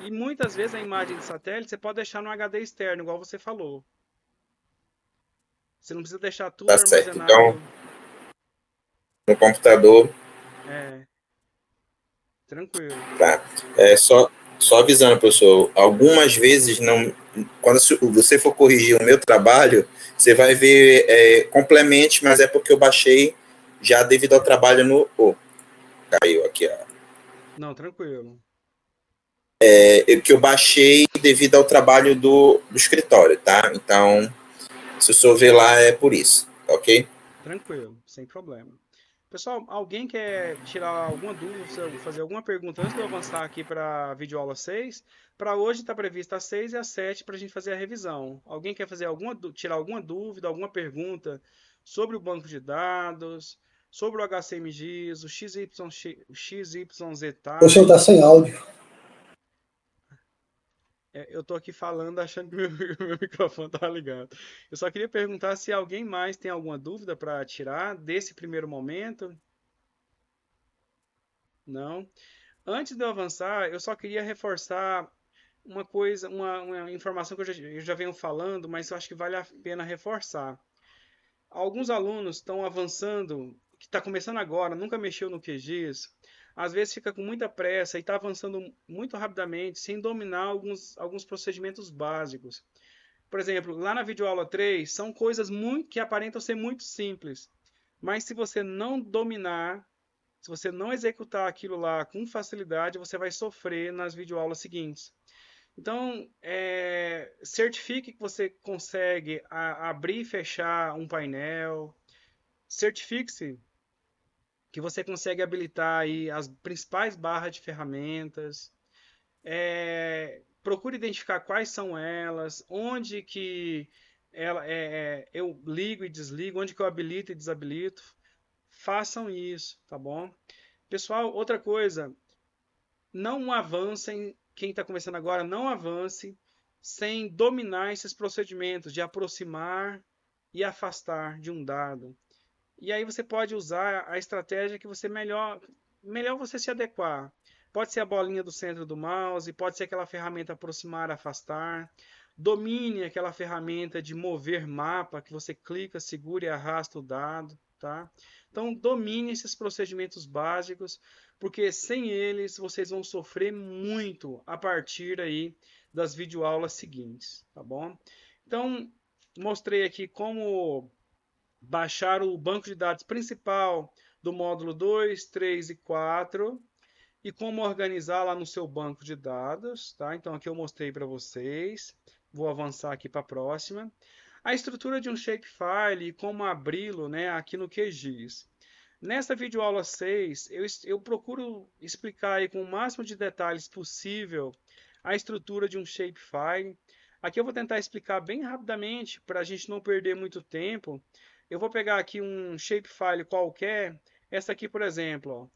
E muitas vezes a imagem de satélite você pode deixar no HD externo, igual você falou. Você não precisa deixar Tá tudo certo. Então, armazenado. no computador, É, tranquilo. tá. Só avisando, professor, algumas vezes não. Quando você for corrigir o meu trabalho, você vai ver complemente, mas é porque eu baixei já devido ao trabalho no. Oh, caiu aqui, ó. Não, tranquilo. Que eu baixei devido ao trabalho do escritório, tá? Então, se o senhor ver lá, é por isso, tá ok? Tranquilo, sem problema. Pessoal, alguém quer tirar alguma dúvida, fazer alguma pergunta antes de eu avançar aqui para a videoaula 6? Para hoje está prevista às 6 e às 7 para a gente fazer a revisão. Alguém quer fazer tirar alguma dúvida, alguma pergunta sobre o banco de dados, sobre o HCMGIS, o XYZ O senhor está Type? sem áudio. Eu estou aqui falando achando que meu, meu microfone estava ligado. Eu só queria perguntar se alguém mais tem alguma dúvida para tirar desse primeiro momento. Não? Antes de eu avançar, eu só queria reforçar uma coisa, uma informação que eu já venho falando, mas eu acho que vale a pena reforçar. Alguns alunos estão avançando, que está começando agora, nunca mexeu no QGIS, às vezes fica com muita pressa e está avançando muito rapidamente, sem dominar alguns procedimentos básicos. Por exemplo, lá na videoaula 3, são coisas muito que aparentam ser muito simples, mas se você não dominar, se você não executar aquilo lá com facilidade, você vai sofrer nas videoaulas seguintes. Então, certifique que você consegue abrir e fechar um painel. Certifique-se que você consegue habilitar aí as principais barras de ferramentas. Procure identificar quais são elas, onde que eu ligo e desligo, onde que eu habilito e desabilito. Façam isso, tá bom? Pessoal, outra coisa, não avancem, quem está começando agora, não avance sem dominar esses procedimentos de aproximar e afastar de um dado. E aí você pode usar a estratégia que você melhor você se adequar. Pode ser a bolinha do centro do mouse, pode ser aquela ferramenta aproximar, afastar. Domine aquela ferramenta de mover mapa, que você clica, segura e arrasta o dado, tá? Então, domine esses procedimentos básicos, porque sem eles vocês vão sofrer muito a partir aí das videoaulas seguintes, tá bom? Então, mostrei aqui como baixar o banco de dados principal do módulo 2, 3 e 4 e como organizar lá no seu banco de dados, tá? Então aqui eu mostrei para vocês. Vou avançar aqui para a próxima. A estrutura de um shapefile e como abri-lo, né, aqui no QGIS. Nesta videoaula 6, eu procuro explicar aí com o máximo de detalhes possível a estrutura de um shapefile. Aqui eu vou tentar explicar bem rapidamente, para a gente não perder muito tempo. Eu vou pegar aqui um shapefile qualquer. Essa aqui, por exemplo, ó,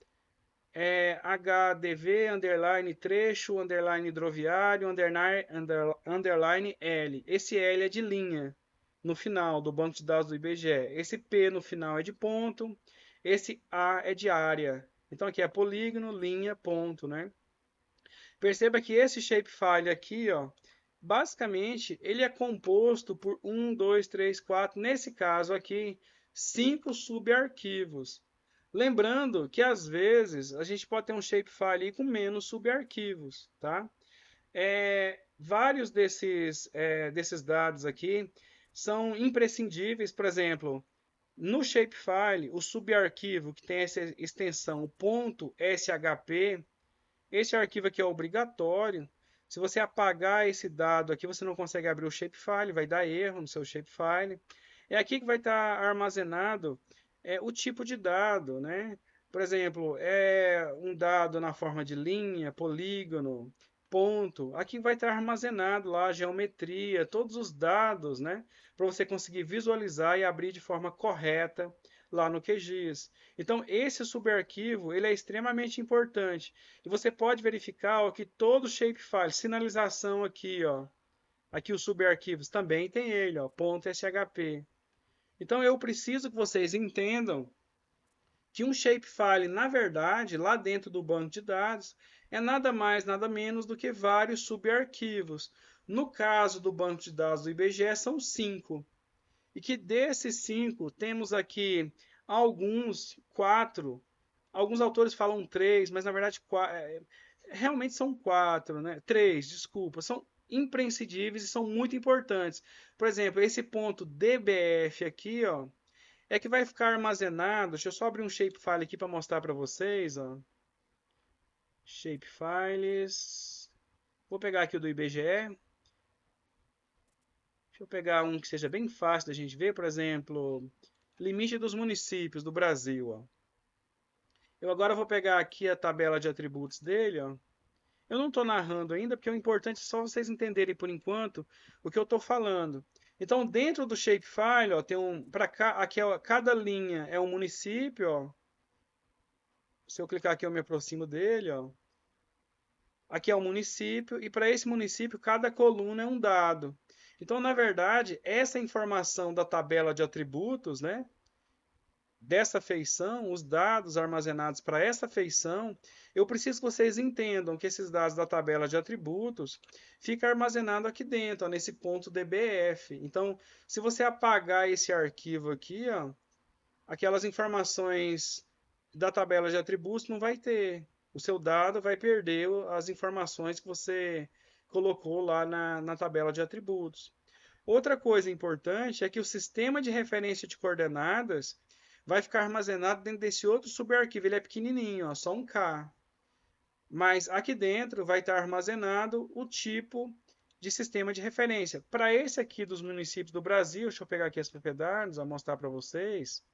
é HDV, underline trecho, underline hidroviário, underline L. Esse L é de linha no final do banco de dados do IBGE. Esse P no final é de ponto. Esse A é de área. Então aqui é polígono, linha, ponto, né? Perceba que esse shapefile aqui, ó, basicamente ele é composto por 1, 2, 3, 4, nesse caso aqui, 5 subarquivos. Lembrando que às vezes a gente pode ter um shapefile com menos subarquivos, tá? Vários desses dados aqui são imprescindíveis. Por exemplo, no shapefile, o subarquivo que tem essa extensão .shp, esse arquivo aqui é obrigatório. Se você apagar esse dado aqui, você não consegue abrir o shapefile, vai dar erro no seu shapefile. É aqui que vai estar armazenado o tipo de dado, né? Por exemplo, é um dado na forma de linha, polígono, ponto. Aqui vai estar armazenado lá a geometria, todos os dados, né? Para você conseguir visualizar e abrir de forma correta lá no QGIS. Então, esse subarquivo ele é extremamente importante. E você pode verificar ó, que todo shapefile, sinalização aqui, ó, aqui os subarquivos também tem ele, ó, .shp. Então, eu preciso que vocês entendam que um shapefile, na verdade, lá dentro do banco de dados, é nada mais, nada menos do que vários subarquivos. No caso do banco de dados do IBGE, são 5. E que desses 5, temos aqui alguns, 4. Alguns autores falam 3, mas na verdade realmente são 4, né? 3, desculpa. São imprescindíveis e são muito importantes. Por exemplo, esse ponto DBF aqui, ó, é que vai ficar armazenado. Deixa eu só abrir um shapefile aqui para mostrar para vocês, ó. Shapefiles. Vou pegar aqui o do IBGE. Deixa eu pegar um que seja bem fácil da gente ver, por exemplo, limite dos municípios do Brasil, ó. Eu agora vou pegar aqui a tabela de atributos dele, ó. Eu não estou narrando ainda, porque o importante é só vocês entenderem por enquanto o que eu estou falando. Então, dentro do shapefile, ó, tem para cá, aqui ó, cada linha é um município, ó. Se eu clicar aqui, eu me aproximo dele, ó. Aqui é o município e para esse município cada coluna é um dado. Então, na verdade, essa informação da tabela de atributos, né, dessa feição, os dados armazenados para essa feição, eu preciso que vocês entendam que esses dados da tabela de atributos ficam armazenados aqui dentro, ó, nesse ponto DBF. Então, se você apagar esse arquivo aqui, ó, aquelas informações da tabela de atributos não vai ter. O seu dado vai perder as informações que você colocou lá na tabela de atributos. Outra coisa importante é que o sistema de referência de coordenadas vai ficar armazenado dentro desse outro subarquivo. Ele é pequenininho, ó, só um K. Mas aqui dentro vai estar armazenado o tipo de sistema de referência. Para esse aqui dos municípios do Brasil, deixa eu pegar aqui as propriedades, vou mostrar para vocês.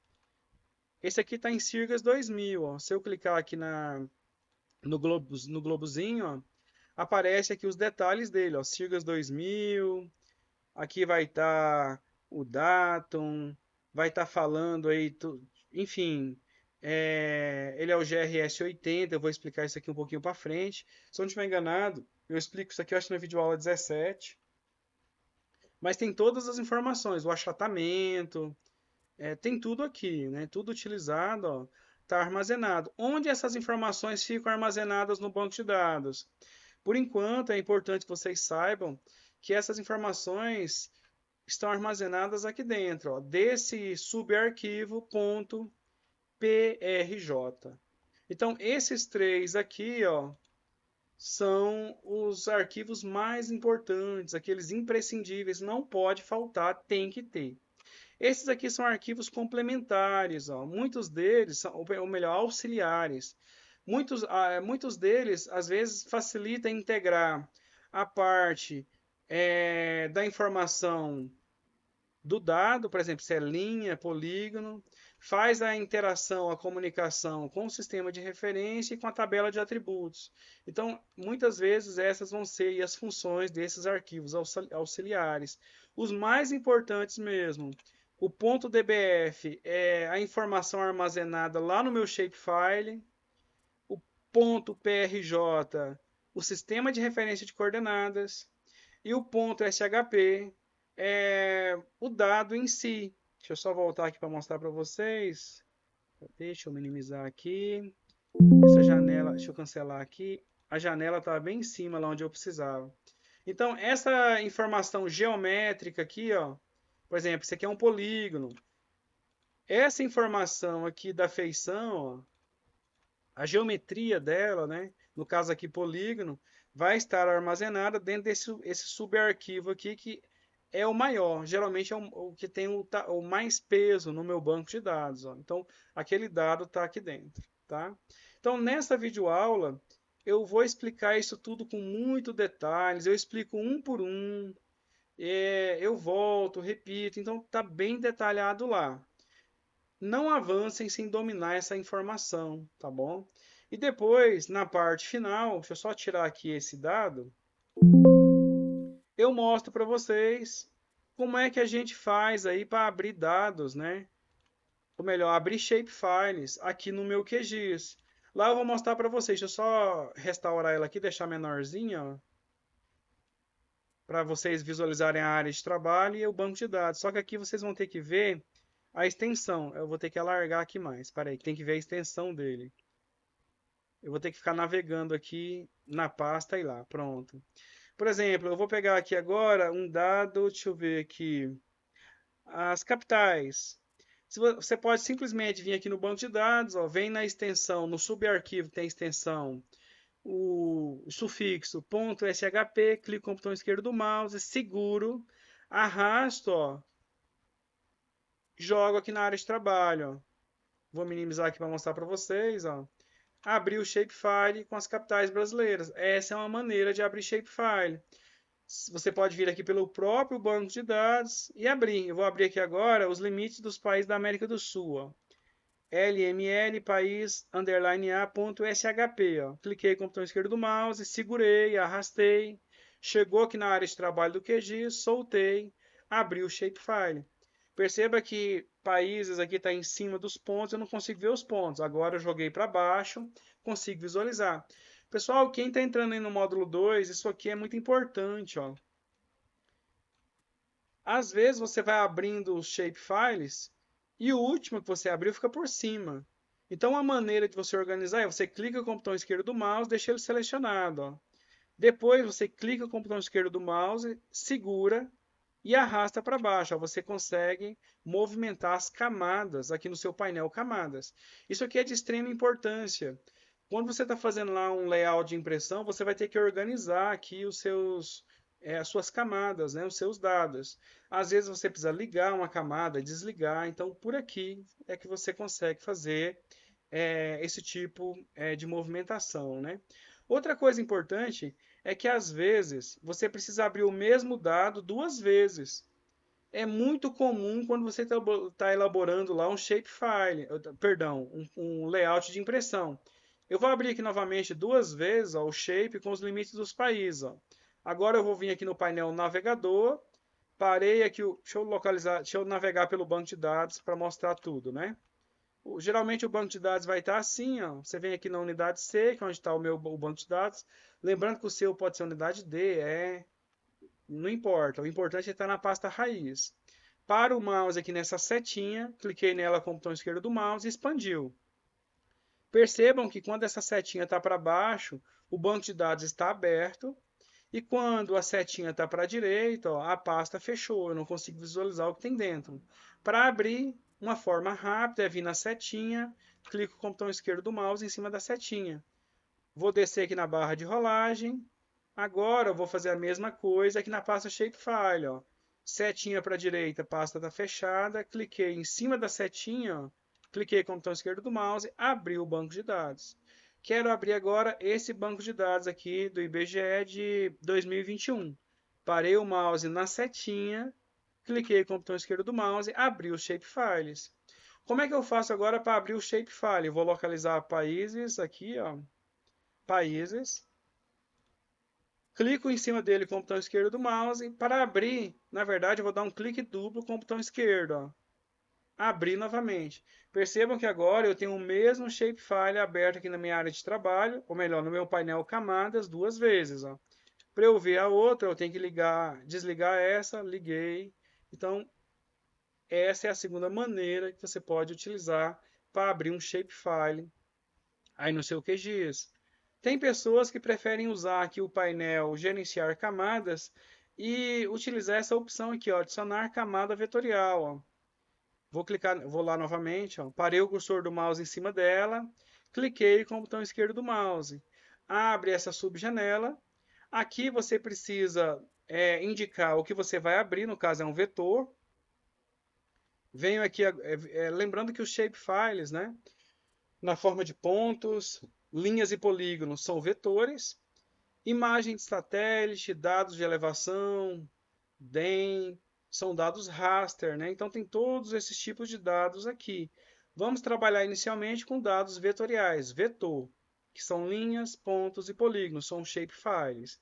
Esse aqui está em Sirgas 2000. Ó. Se eu clicar aqui no globozinho, ó, aparece aqui os detalhes dele. Ó, Sirgas 2000. Aqui vai estar o datum. Vai estar falando aí, enfim, ele é o GRS 80. Eu vou explicar isso aqui um pouquinho para frente. Se eu não estiver enganado, eu explico isso aqui, eu acho, na videoaula 17. Mas tem todas as informações, o achatamento. Tem tudo aqui, né? Tudo utilizado, está armazenado. Onde essas informações ficam armazenadas no banco de dados? Por enquanto, é importante que vocês saibam que essas informações estão armazenadas aqui dentro, ó, desse subarquivo .prj. Então, esses três aqui, ó, são os arquivos mais importantes, aqueles imprescindíveis, não pode faltar, tem que ter. Esses aqui são arquivos complementares, ó. Muitos deles são, ou melhor, auxiliares. Muitos deles, às vezes, facilita integrar a parte da informação do dado, por exemplo, se é linha, polígono, faz a interação, a comunicação com o sistema de referência e com a tabela de atributos. Então, muitas vezes essas vão ser as funções desses arquivos auxiliares. Os mais importantes mesmo, o ponto .dbf é a informação armazenada lá no meu shapefile, o ponto .prj, o sistema de referência de coordenadas, e o ponto .shp é o dado em si. Deixa eu só voltar aqui para mostrar para vocês. Deixa eu minimizar aqui. Essa janela, deixa eu cancelar aqui. A janela estava bem em cima, lá onde eu precisava. Então, essa informação geométrica aqui, ó, por exemplo, isso aqui é um polígono. Essa informação aqui da feição, ó, a geometria dela, né, no caso aqui polígono, vai estar armazenada dentro desse subarquivo aqui, que é o maior, geralmente é o que tem o mais peso no meu banco de dados. Ó. Então, aquele dado está aqui dentro. Tá? Então, nessa videoaula, eu vou explicar isso tudo com muito detalhes, eu explico um por um, eu volto, repito, então está bem detalhado lá. Não avancem sem dominar essa informação, tá bom? E depois, na parte final, deixa eu só tirar aqui esse dado, eu mostro para vocês como é que a gente faz aí para abrir dados, né? Ou melhor, abrir shapefiles aqui no meu QGIS. Lá eu vou mostrar para vocês, deixa eu só restaurar ela aqui, deixar menorzinha, para vocês visualizarem a área de trabalho e o banco de dados. Só que aqui vocês vão ter que ver a extensão. Eu vou ter que alargar aqui mais. Espera aí, tem que ver a extensão dele. Eu vou ter que ficar navegando aqui na pasta e lá. Pronto. Por exemplo, eu vou pegar aqui agora um dado, deixa eu ver aqui, as capitais. Você pode simplesmente vir aqui no banco de dados, ó, vem na extensão, no subarquivo tem a extensão, o sufixo .shp, clico com o botão esquerdo do mouse, seguro, arrasto, ó, jogo aqui na área de trabalho. Ó. Vou minimizar aqui para mostrar para vocês. Ó. Abrir o shapefile com as capitais brasileiras. Essa é uma maneira de abrir shapefile. Você pode vir aqui pelo próprio banco de dados e abrir. Eu vou abrir aqui agora os limites dos países da América do Sul. Ó. LML país underline a.shp. Ó. Cliquei com o botão esquerdo do mouse, segurei, arrastei. Chegou aqui na área de trabalho do QGIS, soltei, abri o shapefile. Perceba que países aqui está em cima dos pontos, eu não consigo ver os pontos. Agora eu joguei para baixo, consigo visualizar. Pessoal, quem está entrando aí no módulo 2, isso aqui é muito importante. Ó. Às vezes você vai abrindo os shapefiles e o último que você abriu fica por cima. Então a maneira de você organizar é você clica com o botão esquerdo do mouse, deixa ele selecionado. Ó. Depois você clica com o botão esquerdo do mouse, segura e arrasta para baixo. Ó, você consegue movimentar as camadas aqui no seu painel camadas. Isso aqui é de extrema importância. Quando você está fazendo lá um layout de impressão, você vai ter que organizar aqui as suas camadas, né, os seus dados. Às vezes você precisa ligar uma camada, desligar. Então, por aqui é que você consegue fazer esse tipo de movimentação, né? Outra coisa importante é que às vezes você precisa abrir o mesmo dado duas vezes. É muito comum quando você está elaborando lá um shapefile, perdão, um layout de impressão. Eu vou abrir aqui novamente duas vezes ó, o shape com os limites dos países. Ó. Agora eu vou vir aqui no painel navegador, parei aqui, deixa eu navegar pelo banco de dados para mostrar tudo, né? Geralmente o banco de dados vai estar assim, ó. Você vem aqui na unidade C, que é onde está o banco de dados. Lembrando que o seu pode ser unidade D, não importa. O importante é estar na pasta raiz. Para o mouse aqui nessa setinha, cliquei nela com o botão esquerdo do mouse e expandiu. Percebam que quando essa setinha está para baixo, o banco de dados está aberto. E quando a setinha está para a direita, ó, a pasta fechou. Eu não consigo visualizar o que tem dentro. Para abrir, uma forma rápida é vir na setinha, clico com o botão esquerdo do mouse em cima da setinha. Vou descer aqui na barra de rolagem. Agora eu vou fazer a mesma coisa aqui na pasta Shapefile. Ó. Setinha para a direita, pasta está fechada. Cliquei em cima da setinha, ó, cliquei com o botão esquerdo do mouse, abri o banco de dados. Quero abrir agora esse banco de dados aqui do IBGE de 2021. Parei o mouse na setinha, cliquei com o botão esquerdo do mouse, abri os shapefiles. Como é que eu faço agora para abrir o shapefile? Eu vou localizar países aqui, ó, países. Clico em cima dele com o botão esquerdo do mouse. Para abrir, na verdade, eu vou dar um clique duplo com o botão esquerdo, ó. Abrir novamente. Percebam que agora eu tenho o mesmo shapefile aberto aqui na minha área de trabalho, ou melhor, no meu painel camadas, duas vezes, ó. Para eu ver a outra, eu tenho que desligar essa, liguei. Então, essa é a segunda maneira que você pode utilizar para abrir um shapefile aí no seu QGIS. Tem pessoas que preferem usar aqui o painel gerenciar camadas e utilizar essa opção aqui, ó, adicionar camada vetorial, ó. Vou lá novamente, ó, parei o cursor do mouse em cima dela, cliquei com o botão esquerdo do mouse. Abre essa subjanela. Aqui você precisa indicar o que você vai abrir, no caso é um vetor. Venho aqui, lembrando que os shapefiles, né, na forma de pontos, linhas e polígonos são vetores. Imagem de satélite, dados de elevação, DEM, são dados raster, né? Então tem todos esses tipos de dados aqui. Vamos trabalhar inicialmente com dados vetoriais, vetor, que são linhas, pontos e polígonos, são shapefiles.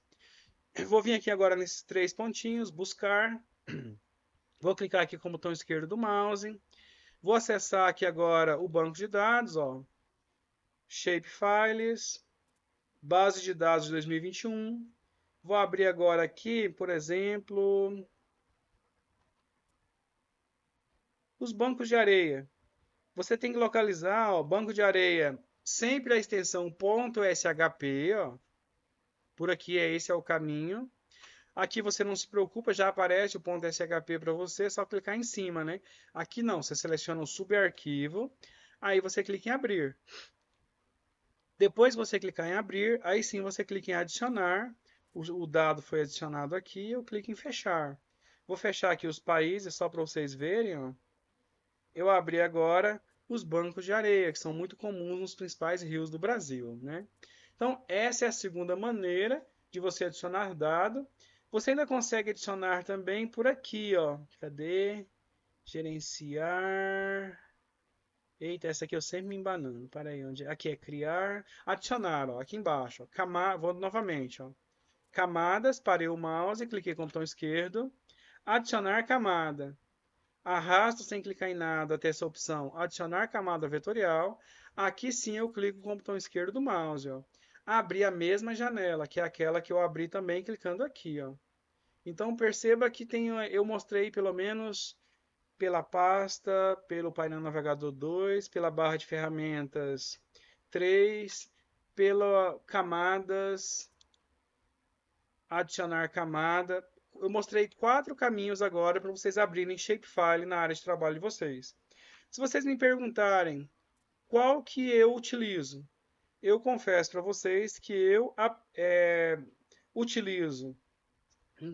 Eu vou vir aqui agora nesses três pontinhos, buscar. Vou clicar aqui com o botão esquerdo do mouse. Vou acessar aqui agora o banco de dados, ó. Shapefiles, base de dados de 2021. Vou abrir agora aqui, por exemplo, os bancos de areia. Você tem que localizar, ó, banco de areia, sempre a extensão .shp, ó. Por aqui esse é o caminho. Aqui você não se preocupa, já aparece o .shp para você, é só clicar em cima, né? Aqui não, você seleciona o subarquivo, aí você clica em abrir. Depois você clicar em abrir, aí sim você clica em adicionar. O dado foi adicionado aqui, eu clico em fechar. Vou fechar aqui os países, só para vocês verem, ó. Eu abri agora os bancos de areia, que são muito comuns nos principais rios do Brasil, né? Então, essa é a segunda maneira de você adicionar dado. Você ainda consegue adicionar também por aqui, ó. Cadê? Gerenciar. Eita, essa aqui eu sempre me embanando. Para aí, onde? Aqui é criar, adicionar, ó, aqui embaixo, ó. Vou novamente, ó. Camadas, parei o mouse, cliquei com o botão esquerdo, adicionar camada. Arrasto sem clicar em nada até essa opção, adicionar camada vetorial. Aqui sim eu clico com o botão esquerdo do mouse, ó. Abrir a mesma janela, que é aquela que eu abri também clicando aqui, ó. Então perceba que eu mostrei pelo menos pela pasta, pelo painel navegador 2, pela barra de ferramentas 3, pela camadas, adicionar camada. Eu mostrei 4 caminhos agora para vocês abrirem Shapefile na área de trabalho de vocês. Se vocês me perguntarem qual que eu utilizo, eu confesso para vocês que eu utilizo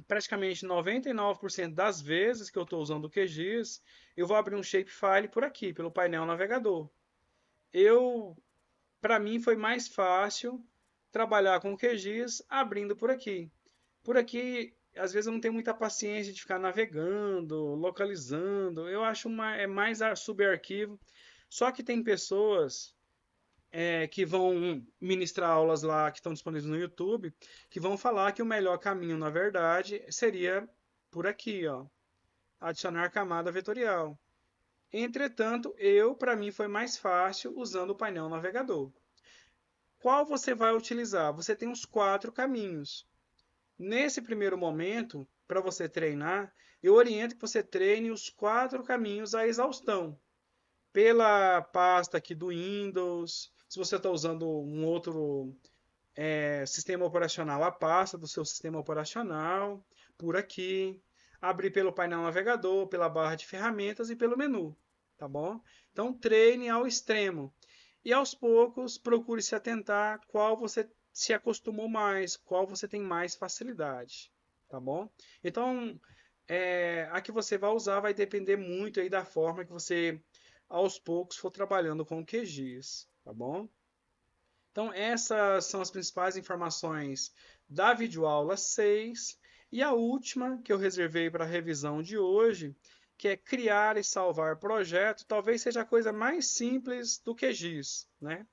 praticamente 99% das vezes que eu estou usando o QGIS, eu vou abrir um Shapefile por aqui, pelo painel navegador. Para mim foi mais fácil trabalhar com o QGIS abrindo por aqui. Por aqui, às vezes eu não tenho muita paciência de ficar navegando, localizando. Eu acho mais subarquivo. Só que tem pessoas que vão ministrar aulas lá que estão disponíveis no YouTube, que vão falar que o melhor caminho, na verdade, seria por aqui, ó, adicionar camada vetorial. Entretanto, para mim, foi mais fácil usando o painel navegador. Qual você vai utilizar? Você tem os 4 caminhos. Nesse primeiro momento, para você treinar, eu oriento que você treine os 4 caminhos à exaustão. Pela pasta aqui do Windows, se você está usando um outro sistema operacional, a pasta do seu sistema operacional, por aqui. Abrir pelo painel navegador, pela barra de ferramentas e pelo menu, tá bom? Então treine ao extremo. E aos poucos procure se atentar qual você se acostumou mais, qual você tem mais facilidade, tá bom? Então, a que você vai usar vai depender muito aí da forma que você, aos poucos, for trabalhando com o QGIS, tá bom? Então, essas são as principais informações da videoaula 6. E a última, que eu reservei para a revisão de hoje, que é criar e salvar projeto, talvez seja a coisa mais simples do QGIS, né?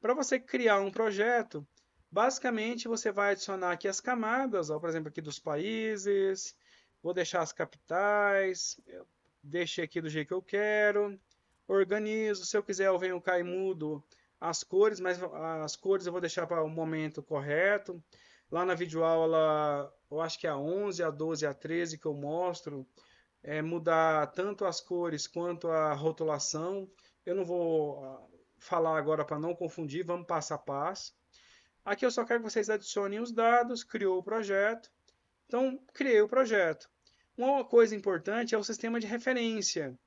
Para você criar um projeto, basicamente você vai adicionar aqui as camadas, ó, por exemplo, aqui dos países, vou deixar as capitais, deixei aqui do jeito que eu quero, organizo, se eu quiser eu venho cá e mudo as cores, mas as cores eu vou deixar para o momento correto. Lá na videoaula, eu acho que é a 11, a 12 e a 13 que eu mostro, mudar tanto as cores quanto a rotulação. Eu não vou falar agora para não confundir, vamos passo a passo. Aqui eu só quero que vocês adicionem os dados, criou o projeto. Então, criei o projeto. Uma coisa importante é o sistema de referência.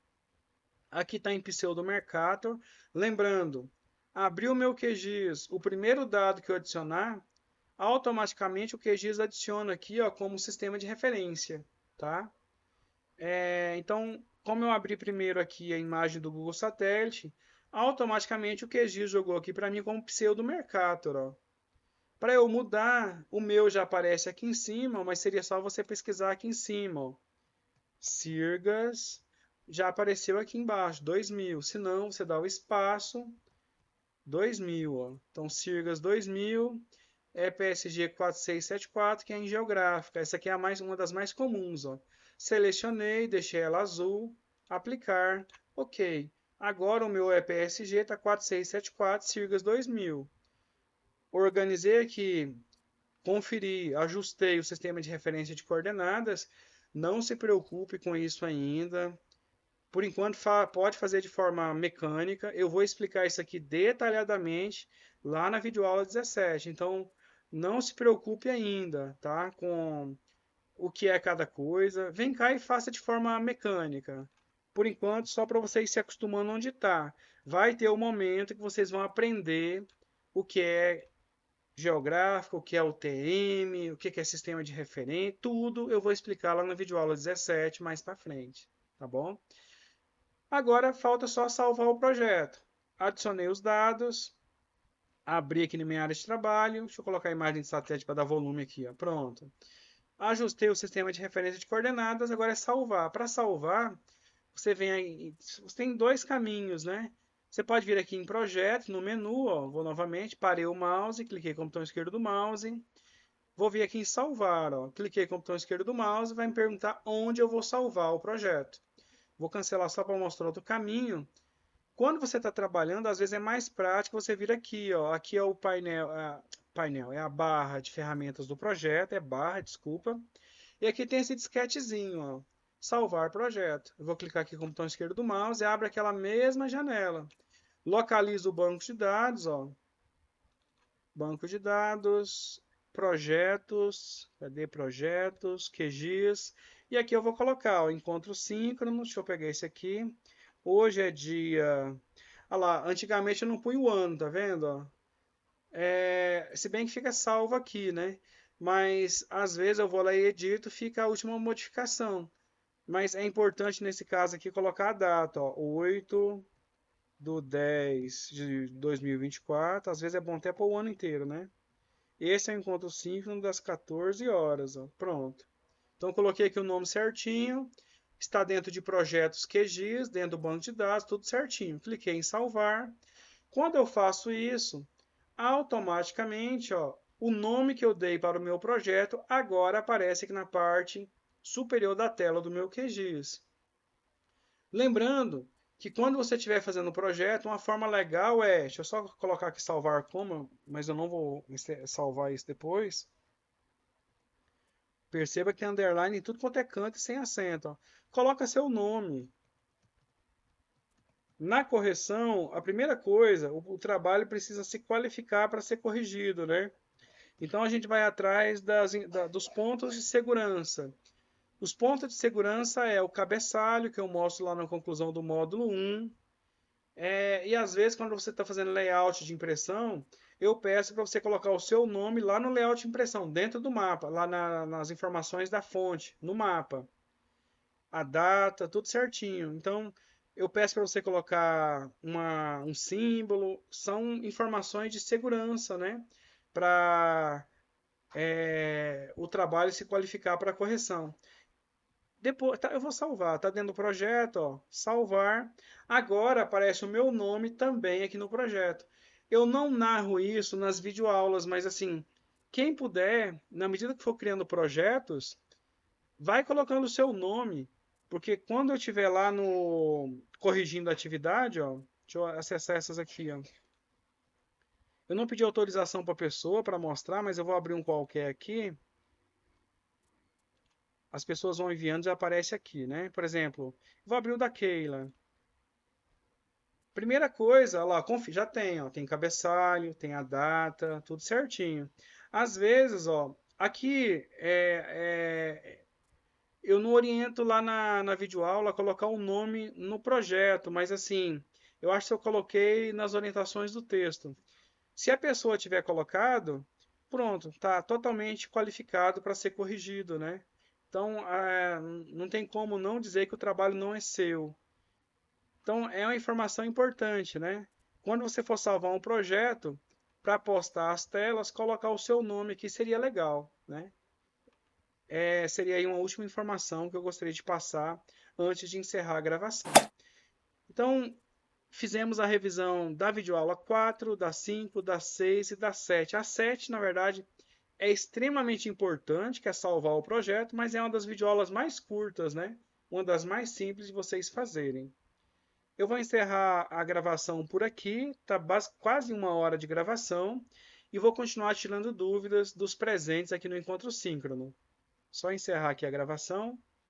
Aqui está em Pseudo Mercator. Lembrando, abri o meu QGIS, o primeiro dado que eu adicionar, automaticamente o QGIS adiciona aqui ó, como sistema de referência. Tá? Então, como eu abri primeiro aqui a imagem do Google Satélite, automaticamente o QGIS jogou aqui para mim como Pseudo Mercator. Para eu mudar, o meu já aparece aqui em cima, mas seria só você pesquisar aqui em cima. Ó. Sirgas já apareceu aqui embaixo, 2000. Se não, você dá o espaço, 2000. Ó. Então, Sirgas 2000, PSG 4674, que é em geográfica. Essa aqui é uma das mais comuns. Ó. Selecionei, deixei ela azul, aplicar, ok. Agora o meu EPSG está 4674, Sirgas 2000. Organizei aqui, conferi, ajustei o sistema de referência de coordenadas. Não se preocupe com isso ainda. Por enquanto, pode fazer de forma mecânica. Eu vou explicar isso aqui detalhadamente lá na videoaula 17. Então, não se preocupe ainda, tá? Com o que é cada coisa. Vem cá e faça de forma mecânica. Por enquanto, só para vocês se acostumando onde está. Vai ter o momento que vocês vão aprender o que é geográfico, o que é o TM, o que é sistema de referência, tudo eu vou explicar lá na videoaula 17 mais para frente, tá bom? Agora falta só salvar o projeto. Adicionei os dados, abri aqui na minha área de trabalho, deixa eu colocar a imagem de satélite para dar volume aqui, ó. Pronto. Ajustei o sistema de referência de coordenadas, agora é salvar. Para salvar, você vem aí, você tem dois caminhos, né? Você pode vir aqui em projeto, no menu, ó, vou novamente, parei o mouse, cliquei com o botão esquerdo do mouse, vou vir aqui em salvar, ó, cliquei com o botão esquerdo do mouse, vai me perguntar onde eu vou salvar o projeto. Vou cancelar só para mostrar outro caminho. Quando você está trabalhando, às vezes é mais prático você vir aqui, ó, aqui é o painel, é a barra de ferramentas do projeto, é barra, desculpa, e aqui tem esse disquetezinho, ó, salvar projeto. Eu vou clicar aqui com o botão esquerdo do mouse e abre aquela mesma janela. Localizo o banco de dados, ó. Banco de dados, projetos, cadê projetos, QGIS. E aqui eu vou colocar, ó, encontro síncrono, deixa eu pegar esse aqui. Hoje é dia... Olha lá, antigamente eu não punho o ano, tá vendo? Ó? Se bem que fica salvo aqui, né? Mas às vezes eu vou lá e edito, fica a última modificação. Mas é importante nesse caso aqui colocar a data, ó, 8/10 de 2024. Às vezes é bom até pôr o ano inteiro, né? Esse é o encontro síncrono das 14 horas, ó. Pronto. Então coloquei aqui o nome certinho. Está dentro de projetos QGIS, dentro do banco de dados, tudo certinho. Cliquei em salvar. Quando eu faço isso, automaticamente, ó, o nome que eu dei para o meu projeto agora aparece aqui na parte superior da tela do meu QGIS. Lembrando que quando você estiver fazendo o projeto, uma forma legal deixa eu só colocar aqui salvar como, mas eu não vou salvar isso depois. Perceba que underline em tudo quanto é canto e sem acento. Ó. Coloca seu nome. Na correção, a primeira coisa, o trabalho precisa se qualificar para ser corrigido, né? Então a gente vai atrás dos pontos de segurança. Os pontos de segurança é o cabeçalho, que eu mostro lá na conclusão do módulo 1. E às vezes, quando você está fazendo layout de impressão, eu peço para você colocar o seu nome lá no layout de impressão, dentro do mapa, lá nas informações da fonte, no mapa. A data, tudo certinho. Então, eu peço para você colocar um símbolo, são informações de segurança, né? Para o trabalho se qualificar para correção. Depois, tá, eu vou salvar, tá dentro do projeto, ó, salvar. Agora aparece o meu nome também aqui no projeto. Eu não narro isso nas videoaulas, mas assim, quem puder, na medida que for criando projetos, vai colocando o seu nome, porque quando eu estiver lá no corrigindo a atividade, ó, deixa eu acessar essas aqui, ó. Eu não pedi autorização para a pessoa para mostrar, mas eu vou abrir um qualquer aqui. As pessoas vão enviando e já aparece aqui, né? Por exemplo, vou abrir o da Keila. Primeira coisa, lá, já tem, ó, tem cabeçalho, tem a data, tudo certinho. Às vezes, ó, aqui eu não oriento lá na videoaula a colocar o nome no projeto, mas assim, eu acho que eu coloquei nas orientações do texto. Se a pessoa tiver colocado, pronto, está totalmente qualificado para ser corrigido, né? Então, não tem como não dizer que o trabalho não é seu. Então, é uma informação importante, né? Quando você for salvar um projeto, para postar as telas, colocar o seu nome aqui seria legal, né? Seria aí uma última informação que eu gostaria de passar antes de encerrar a gravação. Então, fizemos a revisão da videoaula 4, da 5, da 6 e da 7. A 7, na verdade, é extremamente importante, que é salvar o projeto, mas é uma das videoaulas mais curtas, né? Uma das mais simples de vocês fazerem. Eu vou encerrar a gravação por aqui, tá quase 1 hora de gravação, e vou continuar tirando dúvidas dos presentes aqui no Encontro Síncrono. Só encerrar aqui a gravação.